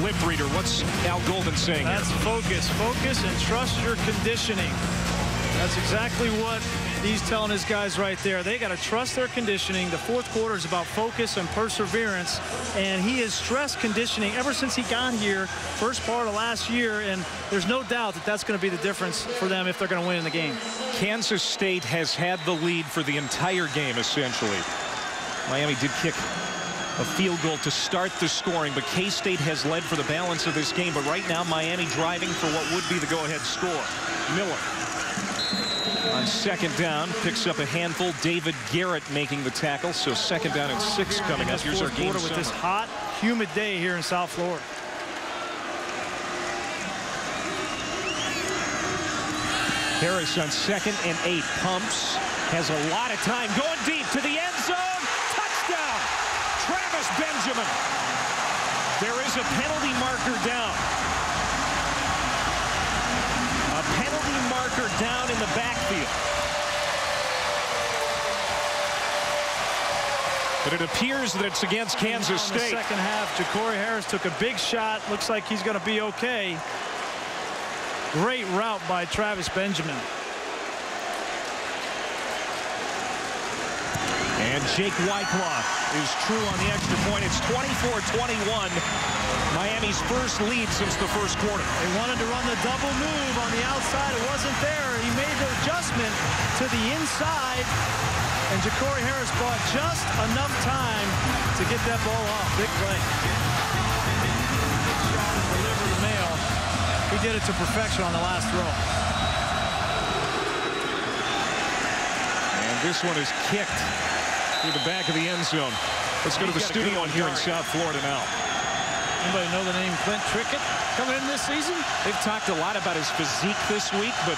lip reader. What's Al Golden saying? That's focus. Focus and trust your conditioning. That's exactly what he's telling his guys right there. They got to trust their conditioning. The fourth quarter is about focus and perseverance, and he has stressed conditioning ever since he got here, first part of last year, and there's no doubt that that's going to be the difference for them if they're going to win in the game. Kansas State has had the lead for the entire game, essentially. Miami did kick a field goal to start the scoring, but K-State has led for the balance of this game. But right now, Miami driving for what would be the go-ahead score. Miller on second down picks up a handful. David Garrett making the tackle. So second down and 6 coming up. Here's our game with this hot, humid day here in South Florida. Harris on second and 8 pumps. Has a lot of time going deep to the end zone. Touchdown, Travis Benjamin. There is a penalty marker down. A penalty marker down in the backfield. But it appears that it's against Kansas State. In the second half, Ja'Cory Harris took a big shot. Looks like he's going to be okay. Great route by Travis Benjamin. And Jake Whitelaw is true on the extra point. It's 24-21. Miami's first lead since the first quarter. They wanted to run the double move on the outside. It wasn't there. He made the adjustment to the inside. And Ja'Cory Harris bought just enough time to get that ball off. Big play. Big shot to deliver the mail. He did it to perfection on the last throw. And this one is kicked through the back of the end zone. Let's go to the studio here in South Florida now. Anybody know the name Clint Trickett coming in this season? They've talked a lot about his physique this week, but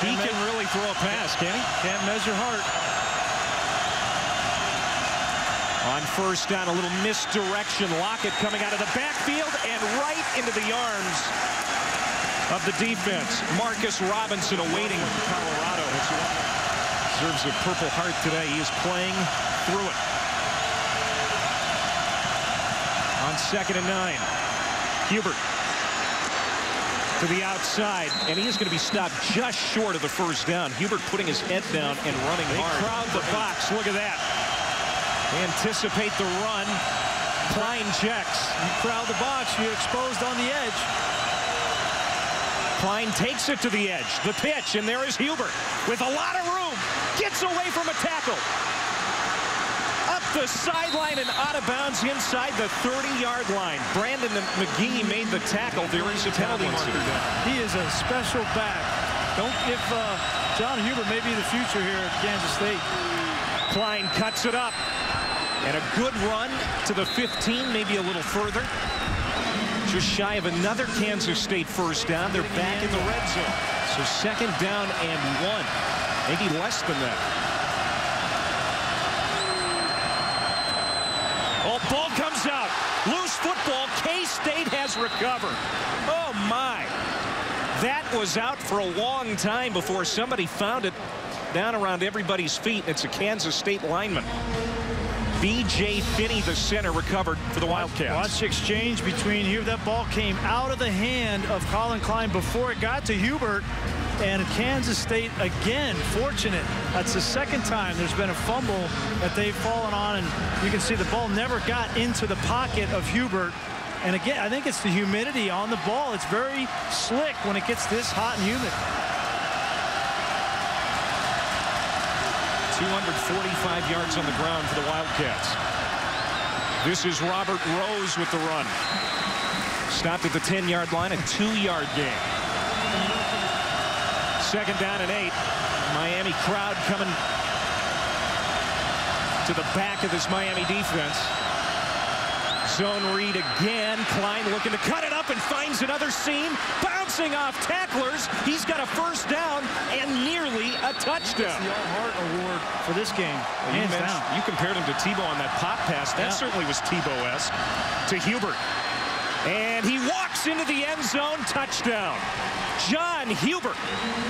he can really throw a pass, can he? Can't measure heart. On first down, a little misdirection. Lockett coming out of the backfield and right into the arms of the defense. Marcus Robinson awaiting Colorado. Deserves a Purple Heart today. He is playing through it. On second and 9, Hubert to the outside, and he is going to be stopped just short of the first down. Hubert putting his head down and running hard. They crowd the box. Look at that. They anticipate the run. Klein checks. You crowd the box, you're exposed on the edge. Klein takes it to the edge. The pitch, and there is Hubert with a lot of room. Gets away from a tackle. Up the sideline and out of bounds inside the 30-yard line. Brandon McGee made the tackle. There is a penalty marker down. He is a special back. Don't give John Hubert may be the future here at Kansas State. Klein cuts it up. And a good run to the 15, maybe a little further. Just shy of another Kansas State first down. They're back in the red zone. So second down and 1. Maybe less than that. Oh, ball comes out. Loose football. K-State has recovered. Oh, my. That was out for a long time before somebody found it down around everybody's feet. It's a Kansas State lineman. B.J. Finney, the center, recovered for the Wildcats. Watch the exchange between here. That ball came out of the hand of Colin Klein before it got to Hubert. And Kansas State, again, fortunate. That's the second time there's been a fumble that they've fallen on. And you can see the ball never got into the pocket of Hubert. And again, I think it's the humidity on the ball. It's very slick when it gets this hot and humid. 245 yards on the ground for the Wildcats. This is Robert Rose with the run. Stopped at the 10-yard line, a 2-yard gain. Second down and 8. Miami crowd coming to the back of this Miami defense. Zone read again. Klein looking to cut it up and finds another seam. Bouncing off tacklers. He's got a first down and nearly a touchdown. That's the All-Heart Award for this game. Hands down. You compared him to Tebow on that pop pass. That certainly was Tebow-esque. To Hubert. And he walks into the end zone. Touchdown. John Hubert.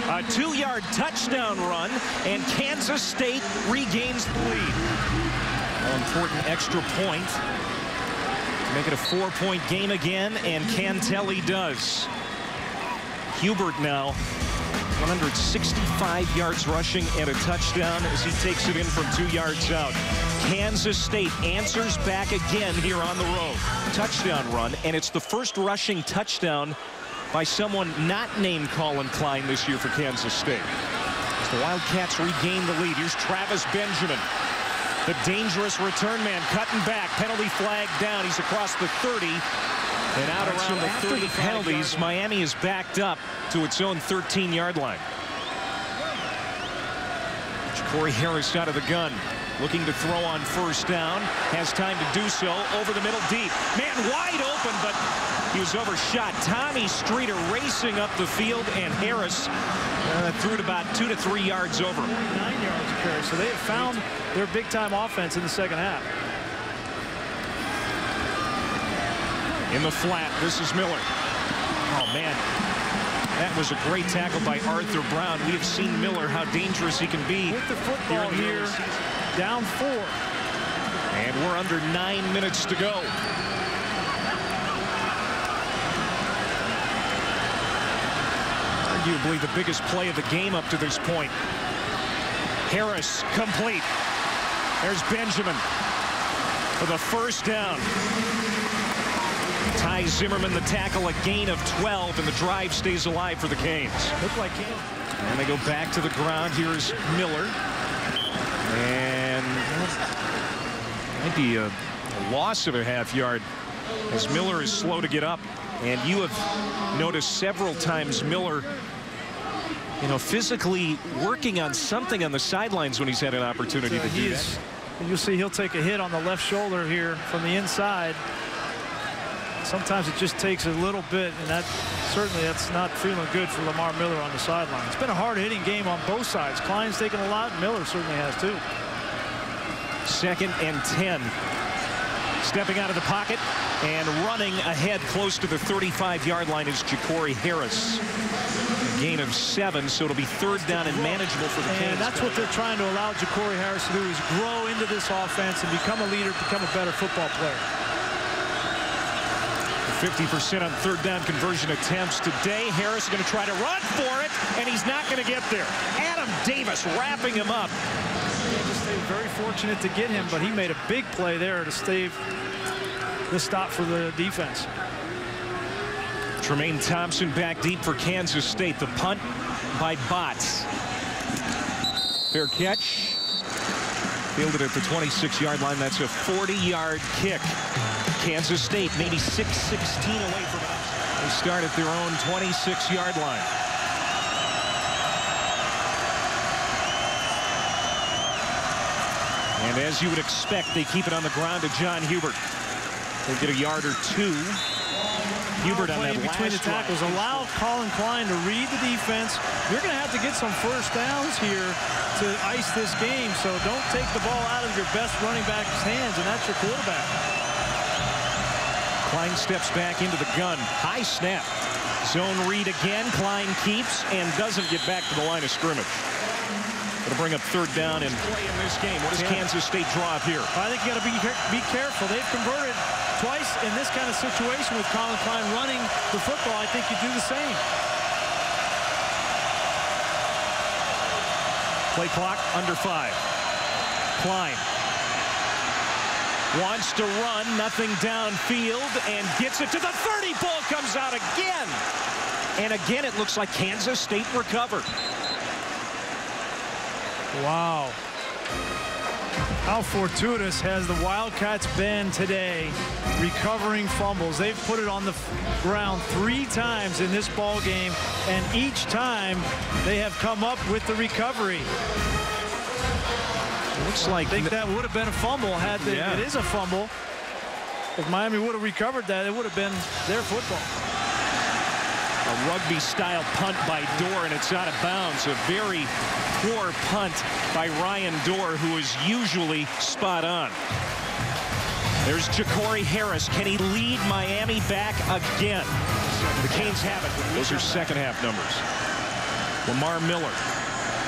A 2-yard touchdown run. And Kansas State regains the lead. An important extra point Make it a 4-point game again, and Cantelli does. Hubert now 165 yards rushing and a touchdown as he takes it in from 2 yards out. Kansas State answers back again here on the road. Touchdown run, and it's the first rushing touchdown by someone not named Colin Klein this year for Kansas State. As the Wildcats regain the lead. Here's Travis Benjamin, the dangerous return man, cutting back. Penalty flag down. He's across the 30 and out around the 30 penalties. Miami is backed up to its own 13-yard line. Corey Harris out of the gun, looking to throw on first down. Has time to do so. Over the middle, deep. Man wide open, but he was overshot. Tommy Streeter racing up the field, and Harris threw it about 2 to 3 yards over. 9 yards of carry. So they have found their big-time offense in the second half. In the flat, this is Miller. Oh, man. That was a great tackle by Arthur Brown. We have seen Miller, how dangerous he can be. With the football here, down 4. And we're under 9 minutes to go. Arguably the biggest play of the game up to this point. Harris complete. There's Benjamin for the first down. Ty Zimmerman the tackle, a gain of 12, and the drive stays alive for the Canes. Look like him. And they go back to the ground. Here's Miller. And might be a loss of a half yard as Miller is slow to get up. And you have noticed several times Miller, you know, physically working on something on the sidelines when he's had an opportunity to do that. You'll see he'll take a hit on the left shoulder here from the inside. Sometimes it just takes a little bit, and that's not feeling good for Lamar Miller on the sideline. It's been a hard-hitting game on both sides. Klein's taken a lot, and Miller certainly has too. 2nd and 10. Stepping out of the pocket and running ahead close to the 35-yard line is Ja'Cory Harris. A gain of 7, so it'll be 3rd down and manageable for the Canes. And that's what they're trying to allow Ja'Cory Harris to do, is grow into this offense and become a leader, become a better football player. 50% on 3rd down conversion attempts today. Harris is going to try to run for it, and he's not going to get there. Adam Davis wrapping him up. Kansas State very fortunate to get him, but he made a big play there to stave the stop for the defense. Tremaine Thompson back deep for Kansas State. The punt by Botts. Fair catch. Fielded at the 26-yard line. That's a 40-yard kick. Kansas State maybe 6-16 away from it. They start at their own 26-yard line. And as you would expect, they keep it on the ground to John Hubert. They'll get a yard or 2. Hubert on that between the tackles. Allow Colin Klein to read the defense. You're going to have to get some first downs here to ice this game, so don't take the ball out of your best running back's hands, and that's your quarterback. Klein steps back into the gun. High snap. Zone read again. Klein keeps and doesn't get back to the line of scrimmage. It'll bring up 3rd down and play in this game. What does Kansas State draw up here? I think you got to be careful. They've converted twice in this kind of situation with Colin Klein running the football. I think you do the same. Play clock under 5. Klein wants to run, nothing downfield, and gets it to the 30. Ball comes out again. And again, it looks like Kansas State recovered. Wow. How fortuitous has the Wildcats been today, recovering fumbles? They've put it on the ground 3 times in this ball game, and each time they have come up with the recovery. Looks like I think that would have been a fumble had they, it is a fumble. If Miami would have recovered that, it would have been their football. A rugby-style punt by Dorr, and it's out of bounds. A very poor punt by Ryan Dorr, who is usually spot on. There's Ja'Cory Harris. Can he lead Miami back again? The Canes have it. Those are second-half numbers. Lamar Miller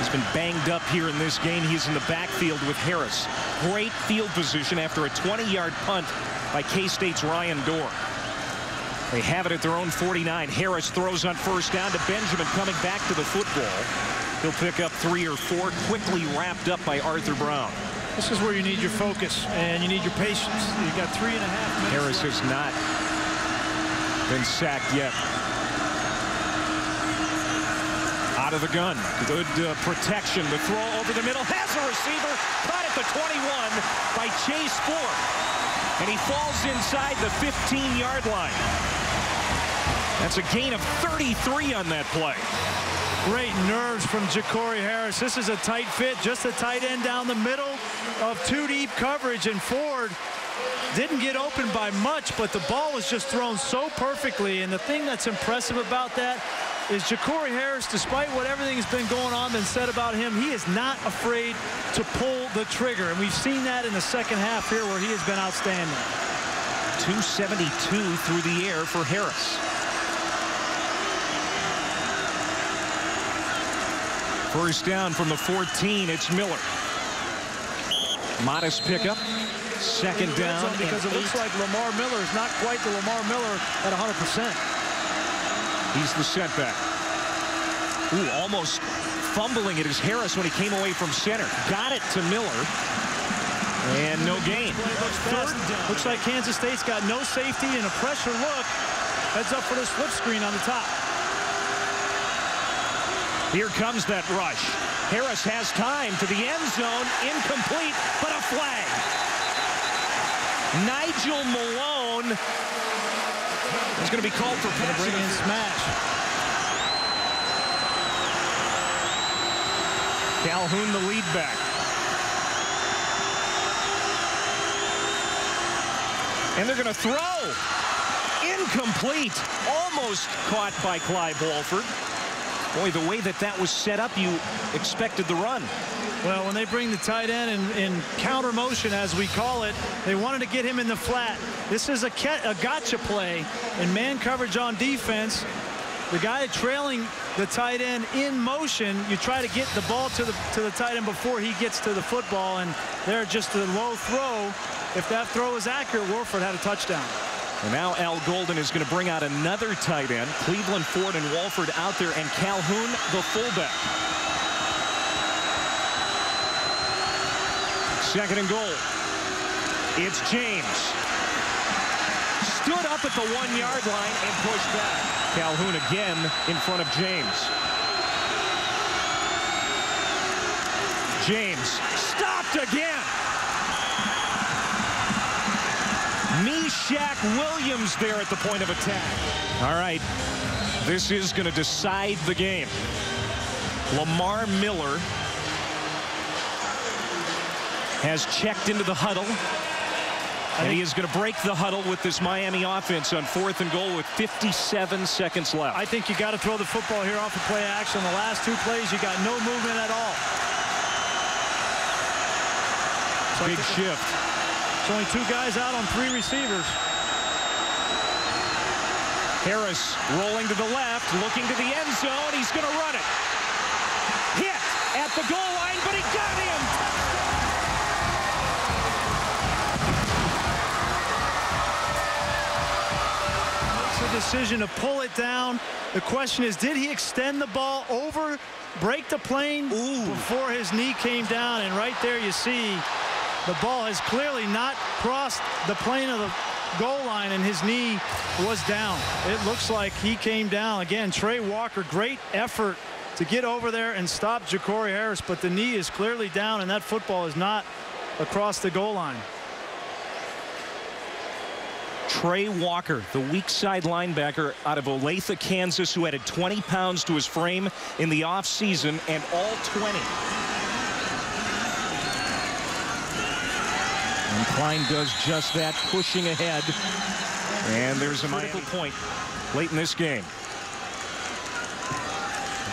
has been banged up here in this game. He's in the backfield with Harris. Great field position after a 20-yard punt by K-State's Ryan Dorr. They have it at their own 49. Harris throws on first down to Benjamin, coming back to the football. He'll pick up 3 or 4, quickly wrapped up by Arthur Brown. This is where you need your focus and you need your patience. You've got 3.5 minutes. Harris has not been sacked yet. Out of the gun. Good protection. The throw over the middle. Has a receiver. Caught at the 21 by Chase Ford. And he falls inside the 15-yard line. That's a gain of 33 on that play. Great nerves from Ja'Cory Harris. This is a tight fit, just a tight end down the middle of 2 deep coverage, and Ford didn't get open by much, but the ball was just thrown so perfectly. And the thing that's impressive about that is Ja'Cory Harris, despite what everything has been going on and said about him, he is not afraid to pull the trigger. And we've seen that in the second half here where he has been outstanding. 272 through the air for Harris. First down from the 14, it's Miller. Modest pickup. Second down. Because it looks like Lamar Miller is not quite the Lamar Miller at 100%. He's the setback. Ooh, almost fumbling it is Harris when he came away from center. Got it to Miller. And no gain. Looks like Kansas State's got no safety and a pressure look. Heads up for the slip screen on the top. Here comes that rush. Harris has time to the end zone. Incomplete, but a flag. Nigel Malone is going to be called for passing. Bring in smash. Calhoun the lead back. And they're going to throw. Incomplete. Almost caught by Clive Walford. Boy, the way that was set up, you expected the run. Well, when they bring the tight end in counter motion, as we call it, they wanted to get him in the flat. This is a gotcha play in man coverage on defense. The guy trailing the tight end in motion, you try to get the ball to the tight end before he gets to the football, and they're just a low throw. If that throw is accurate, Warford had a touchdown. And now Al Golden is going to bring out another tight end. Cleveland, Ford, and Walford out there, and Calhoun, the fullback. Second and goal. It's James. Stood up at the 1-yard line and pushed back. Calhoun again in front of James. James stopped again. Meshach Williams there at the point of attack. All right, this is going to decide the game. Lamar Miller has checked into the huddle. And he is going to break the huddle with this Miami offense on 4th and goal with 57 seconds left. I think you got to throw the football here off of play action. The last 2 plays, you got no movement at all. Big shift. It's only 2 guys out on 3 receivers. Harris rolling to the left, looking to the end zone. He's going to run it. Hit at the goal line, but he got him. Makes a decision to pull it down. The question is, did he extend the ball over, break the plane before his knee came down? And right there you see the ball has clearly not crossed the plane of the goal line, and his knee was down. It looks like he came down. Again, Trey Walker, great effort to get over there and stop Ja'Cory Harris, but the knee is clearly down, and that football is not across the goal line. Trey Walker, the weak side linebacker out of Olathe, Kansas, who added 20 pounds to his frame in the offseason, and all 20. And Klein does just that, pushing ahead. And there's a critical point late in this game.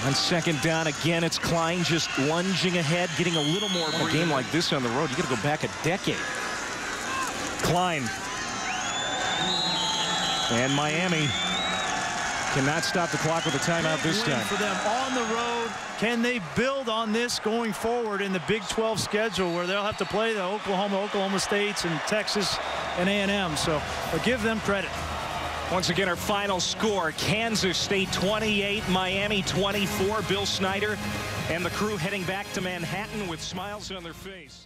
On second down, again, it's Klein just lunging ahead, getting a little more. A game like this on the road, you got to go back a decade. Klein. And Miami Cannot stop the clock with a timeout this time. For them on the road, can they build on this going forward in the Big 12 schedule where they'll have to play the Oklahoma States and Texas and A&M? So I'll give them credit. Once again, our final score, Kansas State 28, Miami 24. Bill Snyder and the crew heading back to Manhattan with smiles on their face.